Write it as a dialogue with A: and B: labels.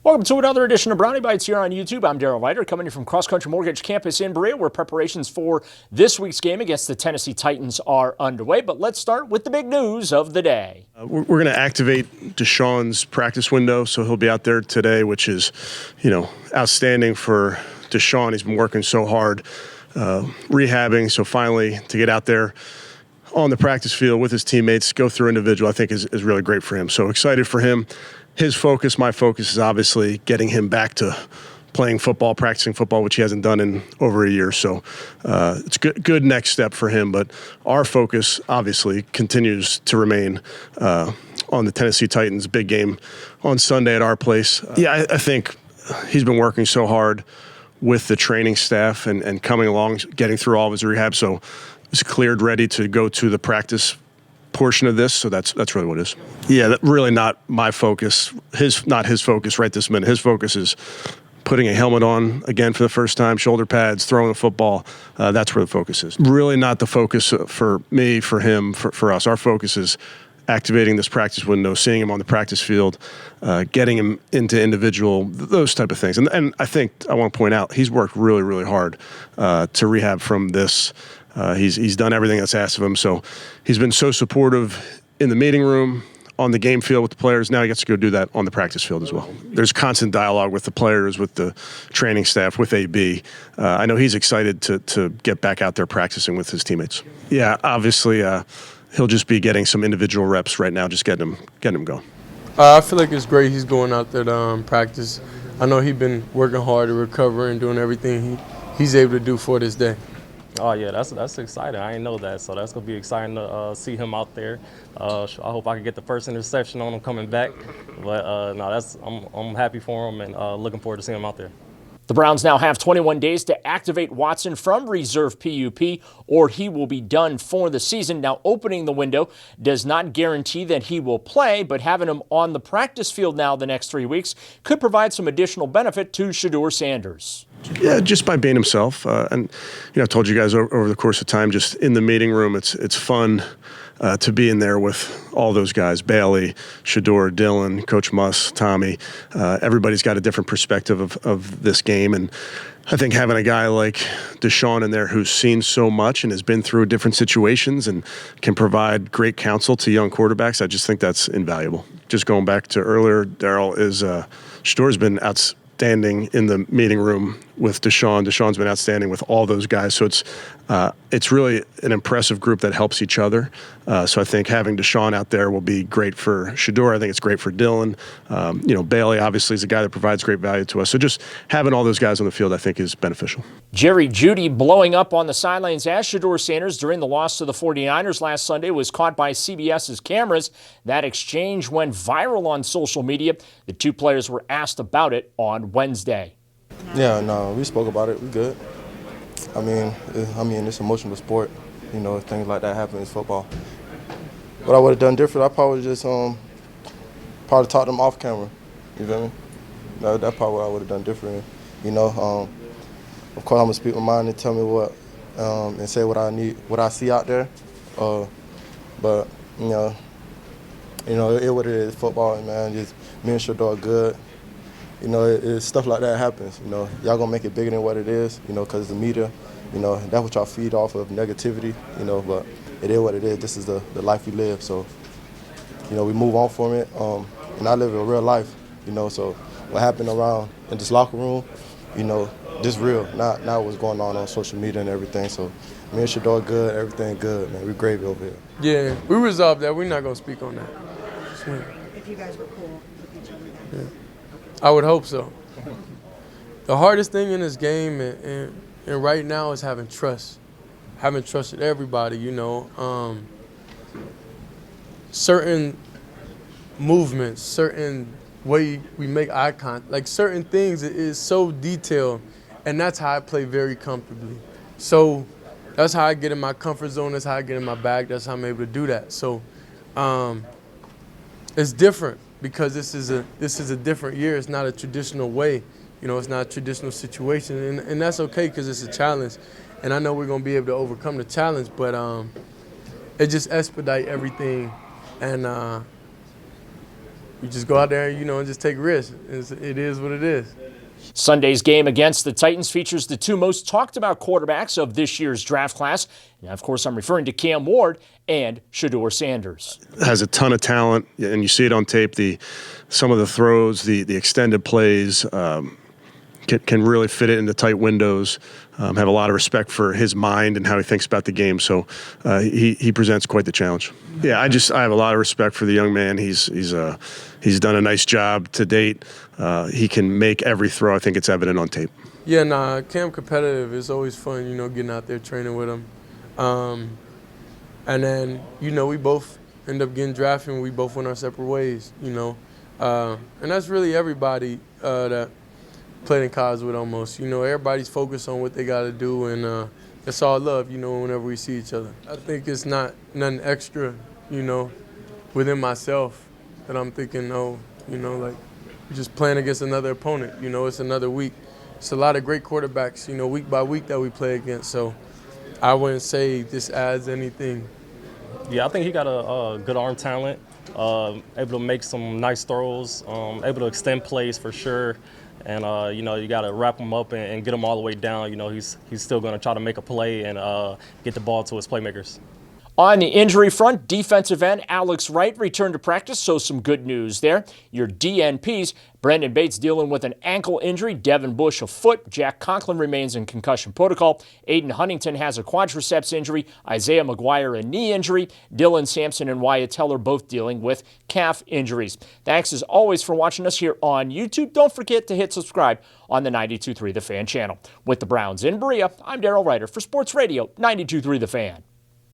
A: Welcome to another edition of Brownie Bites here on YouTube. I'm Darrell Ryder, coming in from Cross Country Mortgage Campus in Berea, where preparations for this week's game against the Tennessee Titans are underway. But let's start with the big news of the day.
B: We're going to activate Deshaun's practice window, so he'll be out there today, which is, outstanding for Deshaun. He's been working so hard, rehabbing, so finally to get out there on the practice field with his teammates, go through individual, I think is really great for him. So excited for him. His focus, my focus, is obviously getting him back to playing football, practicing football, which he hasn't done in over a year. So it's good next step for him. But our focus, obviously, continues to remain on the Tennessee Titans big game on Sunday at our place. I think he's been working so hard with the training staff and coming along, getting through all of his rehab. So he's cleared, ready to go to the practice portion of this, so that's really what it is. Really not my focus. Not his focus right this minute. His focus is putting a helmet on again for the first time, shoulder pads, throwing the football. That's where the focus is. Really not the focus for me, for him, for us. Our focus is activating this practice window, seeing him on the practice field, getting him into individual, those type of things. And I think I want to point out, he's worked really, really hard to rehab from this. He's done everything that's asked of him. So he's been so supportive in the meeting room, on the game field with the players. Now he gets to go do that on the practice field as well. There's constant dialogue with the players, with the training staff, with AB. I know he's excited to get back out there practicing with his teammates. Yeah, obviously he'll just be getting some individual reps right now, just getting him going.
C: I feel like it's great he's going out there to practice. I know he's been working hard to recover and doing everything he's able to do for this day.
D: Oh yeah, that's exciting. I didn't know that, so that's gonna be exciting to see him out there. I hope I can get the first interception on him coming back. But I'm happy for him and looking forward to seeing him out there.
A: The Browns now have 21 days to activate Watson from reserve PUP, or he will be done for the season. Now, opening the window does not guarantee that he will play, but having him on the practice field now the next 3 weeks could provide some additional benefit to Shedeur Sanders.
B: Yeah, just by being himself. I told you guys over the course of time, just in the meeting room, it's fun to be in there with all those guys, Bailey, Shedeur, Dylan, Coach Muss, Tommy. Everybody's got a different perspective of this game. And I think having a guy like Deshaun in there who's seen so much and has been through different situations and can provide great counsel to young quarterbacks, I just think that's invaluable. Just going back to earlier, Darrell, Shedeur's been outstanding in the meeting room with Deshaun. Deshaun's been outstanding with all those guys. So it's really an impressive group that helps each other. So I think having Deshaun out there will be great for Shedeur. I think it's great for Dylan. Bailey obviously is a guy that provides great value to us. So just having all those guys on the field, I think, is beneficial.
A: Jeudy blowing up on the sidelines as Shedeur Sanders during the loss to the 49ers last Sunday was caught by CBS's cameras. That exchange went viral on social media. The two players were asked about it on Wednesday.
E: Yeah, no, we spoke about it. We good. I mean, it's an emotional sport. Things like that happen in football. What I would have done different, I probably just probably taught them off camera. You feel me? That's probably what I would have done different. Of course, I'm gonna speak my mind and tell me what and say what I need, what I see out there. But it what it is. Football, man. Just me and Shedeur good. It's stuff like that happens. Y'all gonna make it bigger than what it is. Because the media. That's what y'all feed off of, negativity. But it is what it is. This is the life we live. So, we move on from it. And I live a real life. So what happened around in this locker room, this real. Not what's going on social media and everything. So me and Shedeur good. Everything good, man. We gravy over here.
C: Yeah, we resolved that. We're not gonna speak on that.
F: If you guys were cool with each other.
C: Yeah. I would hope so. The hardest thing in this game and right now is having trust. Having trust with everybody, certain movements, certain way we make eye contact, like certain things is so detailed, and that's how I play very comfortably. So that's how I get in my comfort zone, that's how I get in my bag, that's how I'm able to do that. So it's different. Because this is a different year. It's not a traditional way. It's not a traditional situation. And that's okay because it's a challenge. And I know we're going to be able to overcome the challenge, but it just expedite everything. And we just go out there, and just take risks. It is what it is.
A: Sunday's game against the Titans features the two most talked about quarterbacks of this year's draft class. And of course, I'm referring to Cam Ward and Shedeur Sanders.
B: Has a ton of talent, and you see it on tape. Some of the throws, the extended plays, can really fit it into tight windows. Have a lot of respect for his mind and how he thinks about the game. So he presents quite the challenge. Yeah, I have a lot of respect for the young man. He's done a nice job to date. He can make every throw. I think it's evident on tape.
C: Yeah, Cam competitive is always fun, getting out there training with him. And then, we both end up getting drafted and we both went our separate ways, And that's really everybody that played in college with almost. Everybody's focused on what they got to do, and it's all love, whenever we see each other. I think it's not nothing extra, within myself that I'm thinking, like we're just playing against another opponent. It's another week. It's a lot of great quarterbacks, week by week that we play against. So I wouldn't say this adds anything.
D: Yeah, I think he got a good arm talent, able to make some nice throws, able to extend plays for sure. And, you got to wrap him up and get him all the way down. He's still going to try to make a play and get the ball to his playmakers.
A: On the injury front, defensive end Alex Wright returned to practice, so some good news there. Your DNPs, Brandon Bates dealing with an ankle injury, Devin Bush a foot, Jack Conklin remains in concussion protocol, Aiden Huntington has a quadriceps injury, Isaiah McGuire a knee injury, Dylan Sampson and Wyatt Teller both dealing with calf injuries. Thanks as always for watching us here on YouTube. Don't forget to hit subscribe on the 92.3 The Fan channel. With the Browns in Berea, I'm Darryl Ryder for Sports Radio 92.3 The Fan.